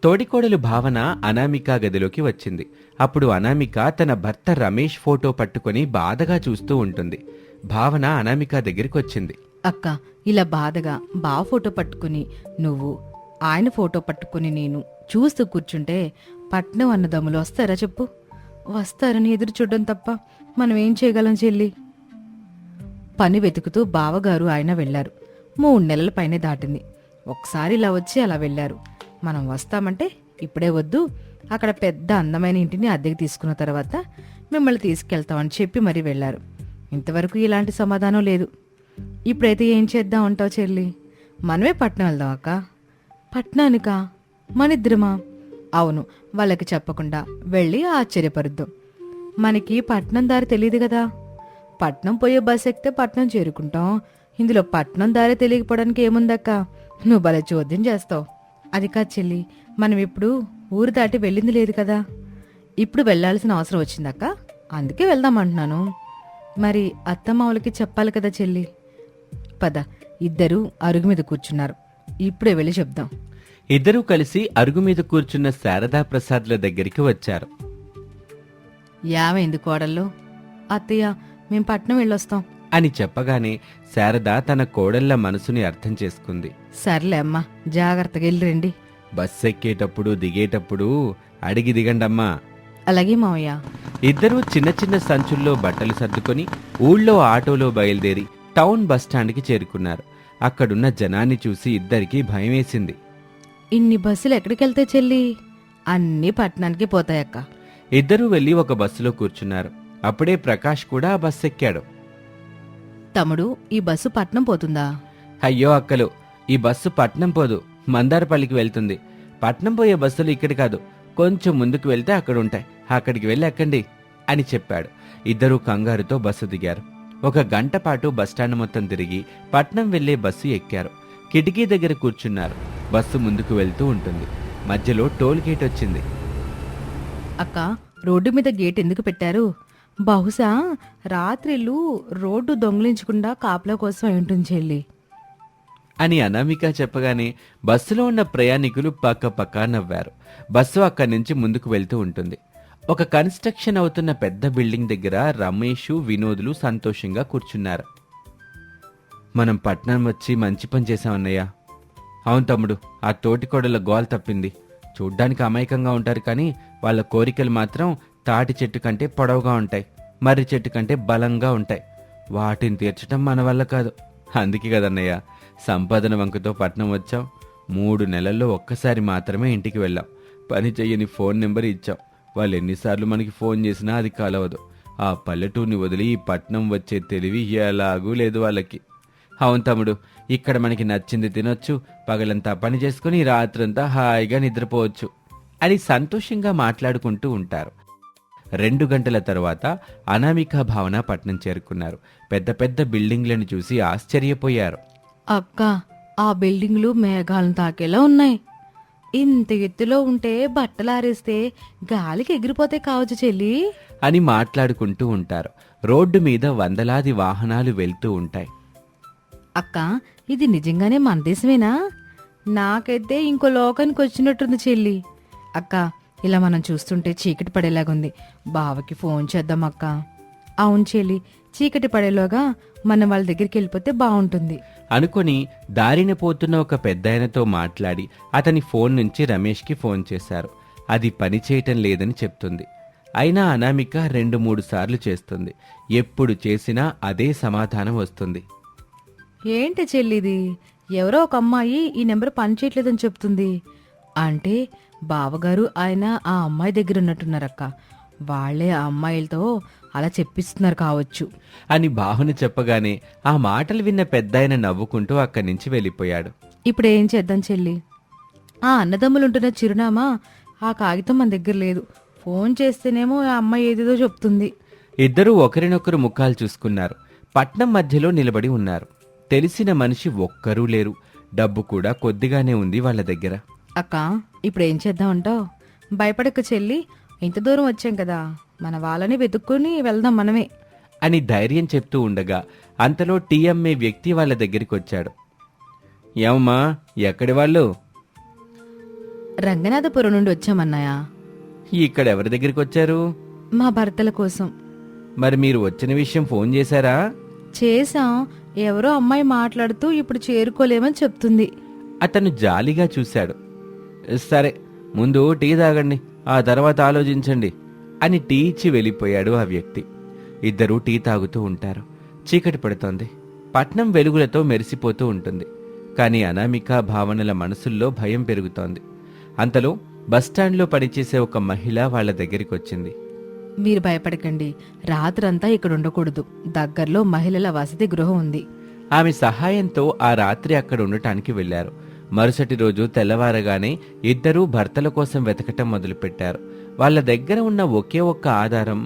తోడికోడలు భావన అనామిక గదిలోకి వచ్చింది. అప్పుడు అనామిక తన భర్త రమేష్ ఫోటో పట్టుకొని బాధగా చూస్తూ ఉంటుంది. భావన అనామిక దగ్గరికి వచ్చింది. అక్క, ఇలా బాధగా బావ ఫోటో పట్టుకుని నువ్వు, ఆయన ఫోటో పట్టుకుని నేను చూస్తూ కూర్చుంటే పట్నం అన్నదమ్ములు వస్తారా చెప్పు? వస్తారని ఎదురు చూడడం తప్ప మనం ఏం చేయగలం చెల్లి? పని వెతుకుతూ బావగారు ఆయన వెళ్లారు. 3 నెలల పైనే దాటింది. ఒకసారి ఇలా వచ్చి అలా వెళ్లారు. మనం వస్తామంటే ఇప్పుడే వద్దు, అక్కడ పెద్ద అందమైన ఇంటిని అద్దెకి తీసుకున్న తర్వాత మిమ్మల్ని తీసుకెళ్తామని చెప్పి మరీ వెళ్లారు. ఇంతవరకు ఇలాంటి సమాధానం లేదు. ఇప్పుడైతే ఏం చేద్దాం అంటావు చెల్లి? మనమే పట్నం వెళ్దాం అక్క. పట్నానికా? మనిద్దరమా? అవును, వాళ్ళకి చెప్పకుండా వెళ్ళి ఆశ్చర్యపరుద్దాం. మనకి పట్నం దారి తెలియదు కదా. పట్నం పోయే బస్ ఎక్కితే పట్నం చేరుకుంటాం. ఇందులో పట్నం దారి తెలియకపోవడానికి ఏముందక్క? నువ్వు భలే చోద్యం చేస్తావు. అది కాదు చెల్లి, మనం ఇప్పుడు ఊరు దాటి వెళ్ళింది లేదు కదా. ఇప్పుడు వెళ్లాల్సిన అవసరం వచ్చిందక్క, అందుకే వెళ్దామంటున్నాను. మరి అత్తమావులకి చెప్పాలి కదా చెల్లి. పద, ఇద్దరూ అరుగు మీద కూర్చున్నారు, ఇప్పుడే వెళ్ళి చెప్దాం. ఇద్దరూ కలిసి అరుగు మీద కూర్చున్న శారదా ప్రసాద్ల దగ్గరికి వచ్చారు. యావైంది కోడల్లో? అత్తయ్య, మేం పట్నం వెళ్ళొస్తాం అని చెప్పగానే శారద తన కోడళ్ల మనసుని అర్థం చేసుకుంది. సర్లే అమ్మా, జాగ్రత్తగా వెళ్ళిరండి. బస్సు ఎక్కేటప్పుడు దిగేటప్పుడు అడిగి దిగండమ్మా. అలాగే మావయ్య. ఇద్దరూ చిన్న చిన్న సంచుల్లో బట్టలు సర్దుకొని ఊళ్ళో ఆటోలో బయలుదేరి టౌన్ బస్టాండ్కి చేరుకున్నారు. అక్కడున్న జనాన్ని చూసి ఇద్దరికీ భయమేసింది. ఇన్ని బస్సులు ఎక్కడికెళ్తాయి చెల్లి? అన్నీ పట్నానికి పోతాయక్క. ఇద్దరూ వెళ్లి ఒక బస్సులో కూర్చున్నారు. అప్పుడే ప్రకాష్ కూడా ఆ బస్సు ఎక్కాడు. తమ్ముడు, ఈ బస్సు పట్నం పోతుందా? అయ్యో అక్కలు, ఈ బస్సు పట్నం పోదు, మందారపల్లికి వెళ్తుంది. పట్నం పోయే బస్సులు ఇక్కడ కాదు, కొంచెం ముందుకు వెళ్తే అక్కడుంటాయి, అక్కడికి వెళ్ళి ఎక్కండి అని చెప్పాడు. ఇద్దరూ కంగారుతో బస్సు దిగారు. 1 గంట పాటు బస్టాండ్ మొత్తం తిరిగి పట్నం వెళ్లే బస్సు ఎక్కారు. కిటికీ దగ్గర కూర్చున్నారు. బస్సు ముందుకు వెళ్తూ ఉంటుంది. మధ్యలో టోల్ గేట్ వచ్చింది. అక్క, రోడ్డు మీద గేట్ ఎందుకు పెట్టారు? బహుశా రాత్రిళ్ళు రోడ్డు దొంగిలించకుండా కాపలా కోసం అయి ఉంటుంది చెల్లి అని అనామిక చెప్పగానే బస్సులో ఉన్న ప్రయాణికులు పక్క నవ్వారు. బస్సు అక్కడి నుంచి ముందుకు వెళ్తూ ఉంటుంది. ఒక కన్స్ట్రక్షన్ అవుతున్న పెద్ద బిల్డింగ్ దగ్గర రమేష్, వినోదులు సంతోషంగా కూర్చున్నారు. మనం పట్నం వచ్చి మంచి పని చేశామన్నయ్య. అవును తమ్ముడు, ఆ తోటికోడల గోల్ తప్పింది. చూడ్డానికి అమాయకంగా ఉంటారు కానీ వాళ్ళ కోరికలు మాత్రం తాటి చెట్టు కంటే పొడవుగా ఉంటాయి, మర్రి చెట్టు కంటే బలంగా ఉంటాయి. వాటిని తీర్చడం మన వల్ల కాదు. అందుకే కదన్నయ్య సంపాదన వంకతో పట్నం వచ్చాం. 3 నెలల్లో ఒక్కసారి మాత్రమే ఇంటికి వెళ్ళాం. పని చెయ్యని ఫోన్ నెంబర్ ఇచ్చాం. వాళ్ళు ఎన్నిసార్లు మనకి ఫోన్ చేసినా అది కలవదు. ఆ పల్లెటూరిని వదిలి ఈ పట్నం వచ్చే తెలివి ఎలాగూ లేదు వాళ్ళకి. అవును తమ్ముడు, ఇక్కడ మనకి నచ్చింది తినొచ్చు, పగలంతా పని చేసుకుని రాత్రంతా హాయిగా నిద్రపోవచ్చు అని సంతోషంగా మాట్లాడుకుంటూ ఉంటారు. 2 గంటల తర్వాత అనామిక భావన పట్నం చేరుకున్నారు. పెద్ద పెద్ద బిల్డింగ్లను చూసి ఆశ్చర్యపోయారు. అక్క, ఆ బిల్డింగ్లు మేఘాలను తాకేలా ఉన్నాయి. ఇంత ఎత్తులో ఉంటే బట్టలు ఆరేస్తే గాలికి ఎగిరిపోతే కావచ్చు చెల్లి అని మాట్లాడుకుంటూ ఉంటారు. రోడ్డు మీద వందలాది వాహనాలు వెళ్తూ ఉంటాయి. అక్క, ఇది నిజంగానే మన దేశమేనా? నాకైతే ఇంకో లోకానికి వచ్చినట్టుంది చెల్లి. అక్క, ఇలా మనం చూస్తుంటే చీకటి పడేలాగుంది. బావకి ఫోన్ చేద్దాం అక్క. అవును చెల్లి, చీకటి పడేలోగా మనం వాళ్ళ దగ్గరికి వెళ్ళిపోతే బాగుంటుంది అనుకుని దారిన పోతున్న ఒక పెద్దాయనతో మాట్లాడి అతని ఫోన్ నుంచి రమేష్కి ఫోన్ చేశారు. అది పనిచేయటం లేదని చెప్తుంది. అయినా అనామిక 2-3 సార్లు చేస్తుంది. ఎప్పుడు చేసినా అదే సమాధానం వస్తుంది. ఏంటి చెల్లిది? ఎవరో ఒక అమ్మాయి ఈ నెంబర్ పనిచేయట్లేదని చెప్తుంది. అంటే బావగారు ఆయన ఆ అమ్మాయి దగ్గర ఉన్నట్టున్నారక్క. వాళ్లే ఆ అమ్మాయిలతో అలా చెప్పిస్తున్నారు కావచ్చు అని భావన చెప్పగానే ఆ మాటలు విన్న పెద్దాయన నవ్వుకుంటూ అక్కడి నుంచి వెళ్ళిపోయాడు. ఇప్పుడు ఏం చేద్దాం చెల్లి? ఆ అన్నదమ్ములుంటున్న చిరునామా, ఆ కాగితం మన దగ్గర లేదు. ఫోన్ చేస్తేనేమో ఆ అమ్మాయి ఏదేదో చెప్తుంది. ఇద్దరూ ఒకరినొకరు ముఖాలు చూసుకున్నారు. పట్నం మధ్యలో నిలబడి ఉన్నారు. తెలిసిన మనిషి ఒక్కరూ లేరు. డబ్బు కూడా కొద్దిగానే ఉంది వాళ్ళ దగ్గర. అక్క, ఇప్పుడు ఏం చేద్దామంటావు? భయపడక చెల్లి, ఇంత దూరం వచ్చాం కదా, మన వాళ్ళని వెతుక్కుని వెళ్దాం మనమే అని ధైర్యం చెప్తూ ఉండగా అంతలో టీఎంఏ వ్యక్తి వాళ్ళ దగ్గరికి వచ్చాడు. ఏమమ్మా, ఎక్కడి వాళ్ళు? రంగనాథపురం నుండి వచ్చామన్నయ్య. ఇక్కడ ఎవరి దగ్గరికి వచ్చారు? మా భర్తల కోసం. మరి మీరు వచ్చిన విషయం ఫోన్ చేశారా? చేశాం. ఎవరో అమ్మాయి మాట్లాడుతూ ఇప్పుడు చేరుకోలేమని చెప్తుంది. అతను జాలిగా చూశాడు. సరే, ముందు టీ తాగండి, ఆ తర్వాత ఆలోచించండి అని టీ ఇచ్చి వెళ్ళిపోయాడు ఆ వ్యక్తి. ఇద్దరూ టీ తాగుతూ ఉంటారు. చీకటి పడుతోంది. పట్నం వెలుగులతో మెరిసిపోతూ ఉంటుంది. కానీ అనామిక భావనల మనసుల్లో భయం పెరుగుతోంది. అంతలో బస్టాండ్లో పనిచేసే ఒక మహిళ వాళ్ళ దగ్గరికి వచ్చింది. మీరు భయపడకండి, రాత్రంతా ఇక్కడ ఉండకూడదు. దగ్గరలో మహిళల వసతి గృహం ఉంది. ఆమె సహాయంతో ఆ రాత్రి అక్కడ ఉండటానికి వెళ్లారు. మరుసటి రోజు తెల్లవారగానే ఇద్దరూ భర్తల కోసం వెతకటం మొదలుపెట్టారు. వాళ్ళ దగ్గర ఉన్న ఒకే ఒక్క ఆధారం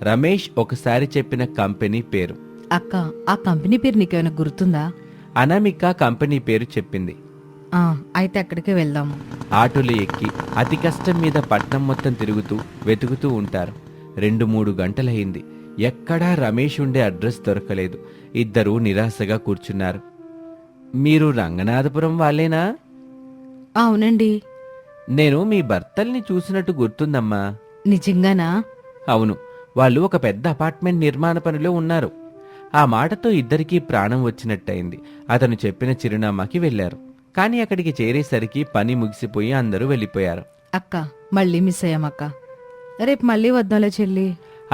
రమేష్ ఒకసారి చెప్పిన కంపెనీ పేరు. అక్క, ఆ కంపెనీ పేరు నీకేమైనా గుర్తుందా? అనామిక కంపెనీ పేరు చెప్పింది. అయితే అక్కడికే వెళ్దాం. ఆటోలు ఎక్కి అతి కష్టం మీద పట్నం మొత్తం తిరుగుతూ వెతుకుతూ ఉంటారు. 2-3 గంటలయింది. ఎక్కడా రమేష్ ఉండే అడ్రస్ దొరకలేదు. ఇద్దరూ నిరాశగా కూర్చున్నారు. మీరు రంగనాథపురం వాళ్ళేనా? అవునండి. నేను మీ భర్తల్ని చూసినట్టు గుర్తుందమ్మా. నిజంగానా? అవును, వాళ్ళు ఒక పెద్ద అపార్ట్మెంట్ నిర్మాణ పనిలో ఉన్నారు. ఆ మాటతో ఇద్దరికీ ప్రాణం వచ్చినట్టయింది. అతను చెప్పిన చిరునామాకి వెళ్లారు. కానీ అక్కడికి చేరేసరికి పని ముగిసిపోయి అందరూ వెళ్ళిపోయారు. అక్క, మళ్ళీ మిస్ అయ్యామక్క. రేపు మళ్ళీ వద్దాంలే చెల్లి.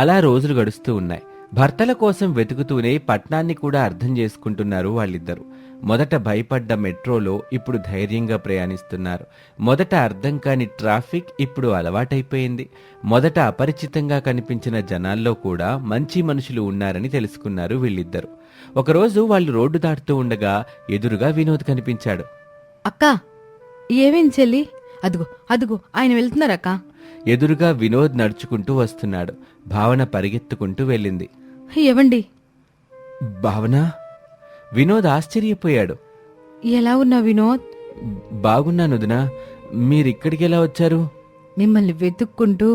అలా రోజులు గడుస్తూ ఉన్నాయి. భర్తల కోసం వెతుకుతూనే పట్నాన్ని కూడా అర్థం చేసుకుంటున్నారు వాళ్ళిద్దరూ. మొదట భయపడ్డ మెట్రోలో ఇప్పుడు ధైర్యంగా ప్రయాణిస్తున్నారు. మొదట అర్థం కాని ట్రాఫిక్ ఇప్పుడు అలవాటైపోయింది. మొదట అపరిచితంగా కనిపించిన జనాల్లో కూడా మంచి మనుషులు ఉన్నారని తెలుసుకున్నారు వీళ్ళిద్దరూ. ఒకరోజు వాళ్ళు రోడ్డు దాటుతూ ఉండగా ఎదురుగా వినోద్ కనిపించాడు. అక్క, ఏమేం చెల్లి? అదుగో అదుగో ఆయన వెళ్తున్నారక్క. ఎదురుగా వినోద్ నడుచుకుంటూ వస్తున్నాడు. భావన పరిగెత్తుకుంటూ వెళ్ళింది. ఏవండి? భావన? వినోద్ ఆశ్చర్యపోయాడు. ఎలా ఉన్నా వినోద్? బాగున్నాను వదినా. మీరిక్కడికి ఎలా వచ్చారు? మిమ్మల్ని వెతుక్కుంటూ.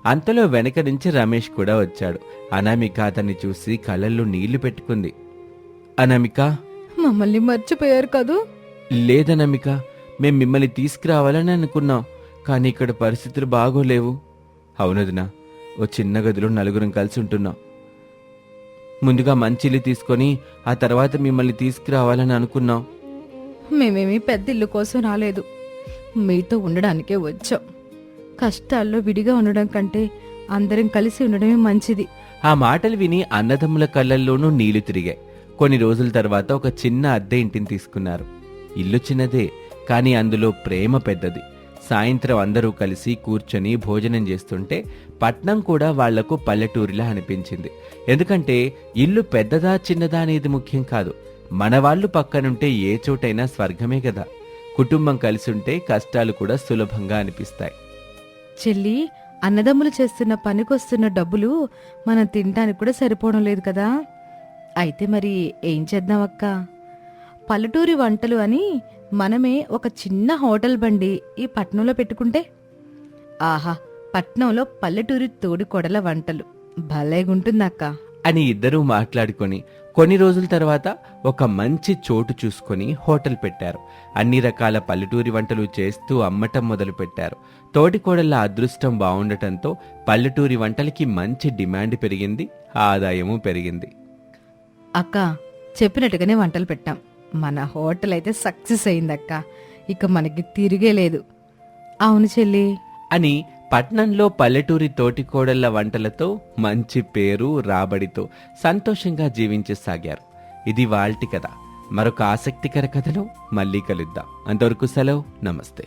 అంతలో వెనక నుంచి రమేష్ కూడా వచ్చాడు. అనామిక అతన్ని చూసి కళ్ళల్లో నీళ్లు పెట్టుకుంది. అనామిక, మమ్మల్ని మర్చిపోయారు కదూ? లేదనామిక, మేం మిమ్మల్ని తీసుకురావాలని అనుకున్నాం. కానీ ఇక్కడ పరిస్థితులు బాగోలేవు. అవునదినా, ఓ చిన్న గదిలో 4 కలిసి ఉంటున్నాం. ముందుగా మంచిల్లు తీసుకొని ఆ తర్వాత మిమ్మల్ని తీసుకురావాలని అనుకున్నాం. మేమేమీ పెద్ద ఇల్లు కోసం రాలేదు, మీతో ఉండడానికే వచ్చాం. కష్టాల్లో విడిగా ఉండడం కంటే అందరం కలిసి ఉండడమే మంచిది. ఆ మాటలు విని అన్నదమ్ముల కళ్ళల్లోనూ నీళ్లు తిరిగాయి. కొన్ని రోజుల తర్వాత ఒక చిన్న అద్దె ఇంటిని తీసుకున్నారు. ఇల్లు చిన్నదే, కానీ అందులో ప్రేమ పెద్దది. సాయంత్రం అందరూ కలిసి కూర్చొని భోజనం చేస్తుంటే పట్నం కూడా వాళ్లకు పల్లెటూరిలా అనిపించింది. ఎందుకంటే ఇల్లు పెద్దదా చిన్నదా అనేది ముఖ్యం కాదు. మనవాళ్లు పక్కనుంటే ఏ చోటైనా స్వర్గమే కదా. కుటుంబం కలిసుంటే కష్టాలు కూడా సులభంగా అనిపిస్తాయి. చెల్లి, అన్నదమ్ములు చేస్తున్న పనికొస్తున్న డబ్బులు మనం తినడానికి కూడా సరిపోవడం లేదు కదా. అయితే మరి ఏం చేద్దాం అక్క? పల్లెటూరి వంటలు అని మనమే ఒక చిన్న హోటల్ బండి ఈ పట్నంలో పెట్టుకుంటే? ఆహా, పట్నంలో పల్లెటూరి తోడికొడల వంటలు భలేగుంటుందక్క అని ఇద్దరూ మాట్లాడుకొని కొన్ని రోజుల తర్వాత ఒక మంచి చోటు చూసుకొని హోటల్ పెట్టారు. అన్ని రకాల పల్లెటూరి వంటలు చేస్తూ అమ్మటం మొదలుపెట్టారు. తోటికోడళ్ళ అదృష్టం బాగుండటంతో పల్లెటూరి వంటలకి మంచి డిమాండ్ పెరిగింది, ఆదాయము పెరిగింది. అక్క, చెప్పినట్టుగానే వంటలు పెట్టాం. మన హోటల్ అయితే సక్సెస్ అయిందక్క. ఇక మనకి తిరిగే లేదు. అవును చెల్లి అని పట్నంలో పల్లెటూరి తోటికోడళ్ల వంటలతో మంచి పేరు రాబడితో సంతోషంగా జీవించసాగారు. ఇది వాల్టి కథ. మరొక ఆసక్తికర కథలో మళ్ళీ కలుద్దాం. అంతవరకు సెలవు. నమస్తే.